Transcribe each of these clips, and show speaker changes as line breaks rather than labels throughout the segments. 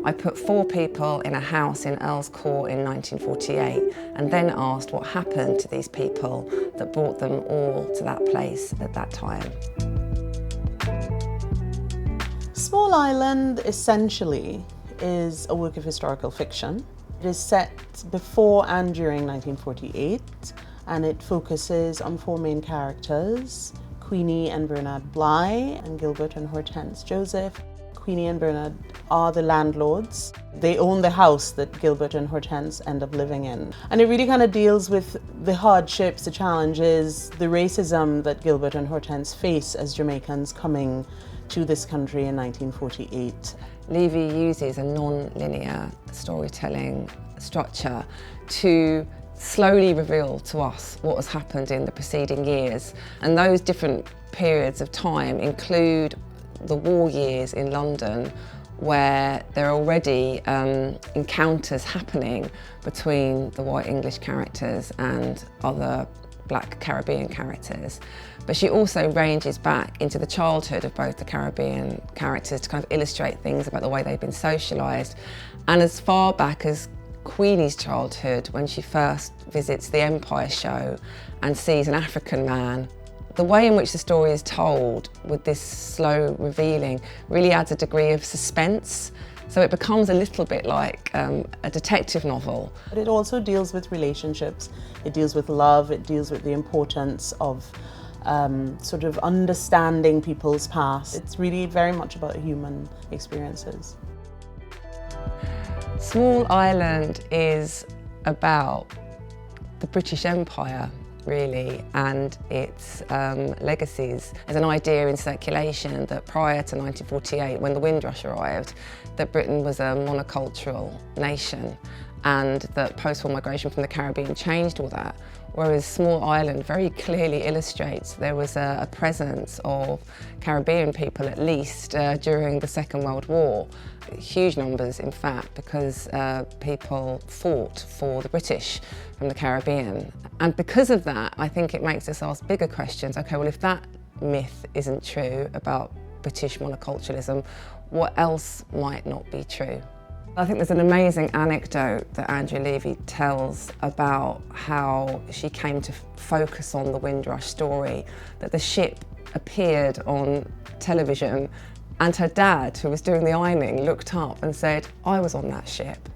I put 4 people in a house in Earl's Court in 1948 and then asked what happened to these people that brought them all to that place at that time.
Small Island essentially is a work of historical fiction. It is set before and during 1948, and it focuses on 4 main characters: Queenie and Bernard Bly, and Gilbert and Hortense Joseph. Queenie and Bernard are the landlords. They own the house that Gilbert and Hortense end up living in. And it really kind of deals with the hardships, the challenges, the racism that Gilbert and Hortense face as Jamaicans coming to this country in 1948.
Levy uses a non-linear storytelling structure to slowly reveal to us what has happened in the preceding years. And those different periods of time include the war years in London, where there are already encounters happening between the white English characters and other black Caribbean characters. But she also ranges back into the childhood of both the Caribbean characters to kind of illustrate things about the way they've been socialised, and as far back as Queenie's childhood, when she first visits the Empire Show and sees an African man. The way in which the story is told, with this slow revealing, really adds a degree of suspense. So it becomes a little bit like a detective novel.
But it also deals with relationships. It deals with love. It deals with the importance of sort of understanding people's past. It's really very much about human experiences.
Small Island is about the British Empire, really, and its legacies. There's an idea in circulation that prior to 1948, when the Windrush arrived, that Britain was a monocultural nation, and that post-war migration from the Caribbean changed all that. Whereas Small Island very clearly illustrates there was a presence of Caribbean people, at least during the Second World War. Huge numbers, in fact, because people fought for the British from the Caribbean. And because of that, I think it makes us ask bigger questions. Okay, well, if that myth isn't true about British monoculturalism, what else might not be true? I think there's an amazing anecdote that Andrea Levy tells about how she came to focus on the Windrush story, that the ship appeared on television and her dad, who was doing the ironing, looked up and said, "I was on that ship."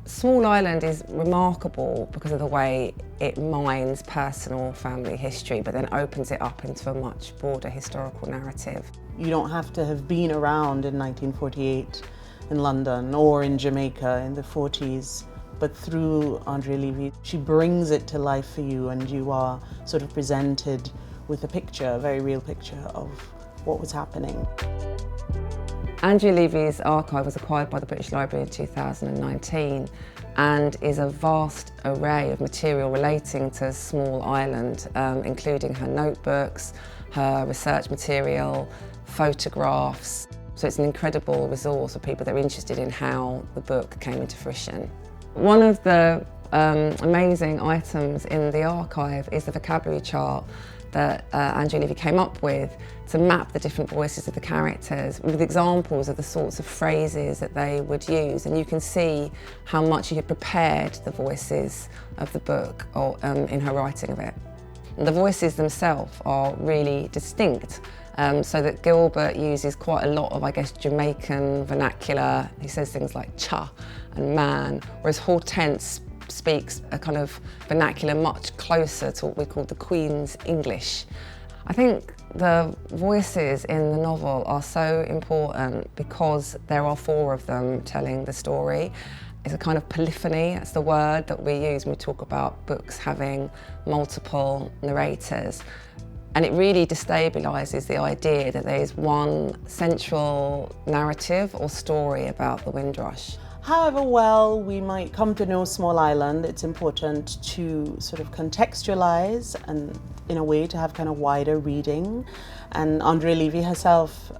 Small Island is remarkable because of the way it mines personal family history, but then opens it up into a much broader historical narrative.
You don't have to have been around in 1948 in London or in Jamaica in the 40s, but through Andrea Levy, she brings it to life for you, and you are sort of presented with a picture, a very real picture of what was happening.
Andrea Levy's archive was acquired by the British Library in 2019 and is a vast array of material relating to Small Island, including her notebooks, her research material, photographs. So it's an incredible resource for people that are interested in how the book came into fruition. One of the amazing items in the archive is the vocabulary chart that Andrea Levy came up with to map the different voices of the characters with examples of the sorts of phrases that they would use, and you can see how much she had prepared the voices of the book or in her writing of it. And the voices themselves are really distinct, so that Gilbert uses quite a lot of, I guess, Jamaican vernacular. He says things like cha and man, whereas Hortense speaks a kind of vernacular much closer to what we call the Queen's English. I think the voices in the novel are so important because there are 4 of them telling the story. It's a kind of polyphony, that's the word that we use when we talk about books having multiple narrators. And it really destabilises the idea that there is one central narrative or story about the Windrush.
However well we might come to know Small Island, it's important to sort of contextualize and in a way to have kind of wider reading. And Andrea Levy herself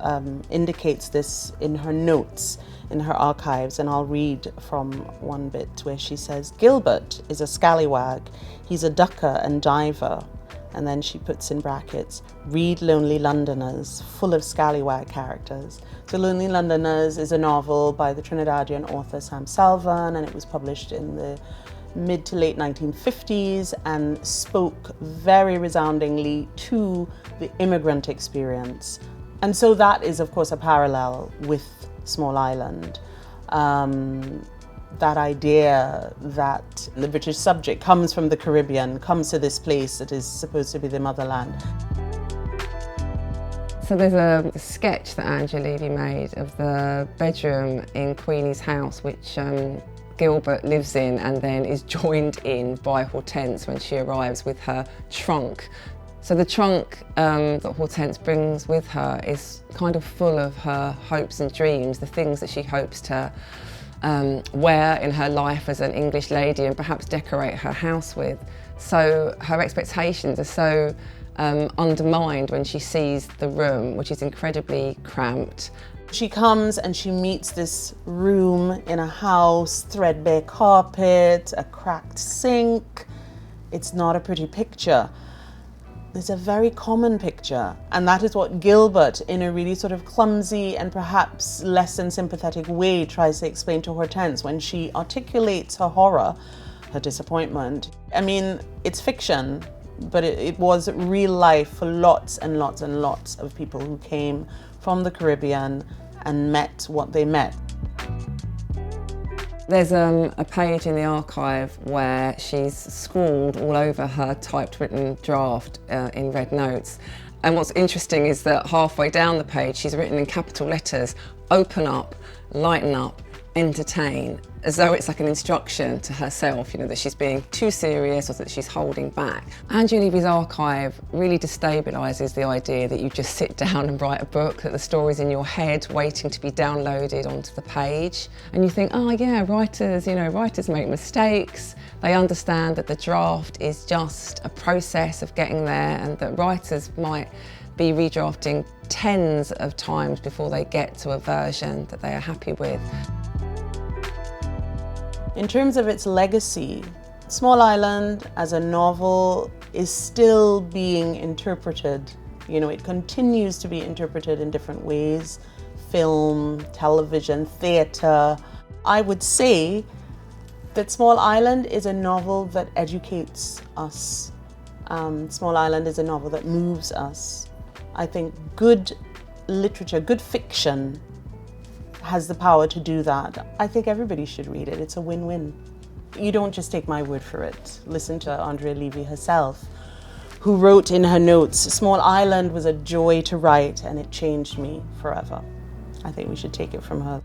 indicates this in her notes, in her archives, and I'll read from one bit where she says, "Gilbert is a scallywag. He's a ducker and diver. and then she puts in brackets, read Lonely Londoners, full of scallywag characters. So Lonely Londoners is a novel by the Trinidadian author Sam Salvan, and it was published in the mid to late 1950s and spoke very resoundingly to the immigrant experience. And so that is, of course, a parallel with Small Island. That idea that the British subject comes from the Caribbean, comes to this place that is supposed to be the motherland.
So there's a sketch that Andrea Levy made of the bedroom in Queenie's house, which Gilbert lives in and then is joined in by Hortense when she arrives with her trunk. So the trunk that Hortense brings with her is kind of full of her hopes and dreams, the things that she hopes to wear in her life as an English lady and perhaps decorate her house with. So her expectations are so undermined when she sees the room, which is incredibly cramped.
She comes and she meets this room in a house, threadbare carpet, a cracked sink. It's not a pretty picture. It's a very common picture, and that is what Gilbert, in a really sort of clumsy and perhaps less than sympathetic way, tries to explain to Hortense when she articulates her horror, her disappointment. I mean, it's fiction, but it was real life for lots and lots and lots of people who came from the Caribbean and met what they met.
There's a page in the archive where she's scrawled all over her typewritten draft in red notes. And what's interesting is that halfway down the page, she's written in capital letters, open up, lighten up, entertain, as though it's like an instruction to herself, you know, that she's being too serious or that she's holding back. Andrea Levy's archive really destabilises the idea that you just sit down and write a book, that the story's in your head waiting to be downloaded onto the page. And you think, oh yeah, writers make mistakes. They understand that the draft is just a process of getting there, and that writers might be redrafting tens of times before they get to a version that they are happy with.
In terms of its legacy, Small Island as a novel is still being interpreted. You know, it continues to be interpreted in different ways: film, television, theatre. I would say that Small Island is a novel that educates us. Small Island is a novel that moves us. I think good literature, good fiction, has the power to do that. I think everybody should read it. It's a win-win. You don't just take my word for it. Listen to Andrea Levy herself, who wrote in her notes, Small Island was a joy to write and it changed me forever. I think we should take it from her.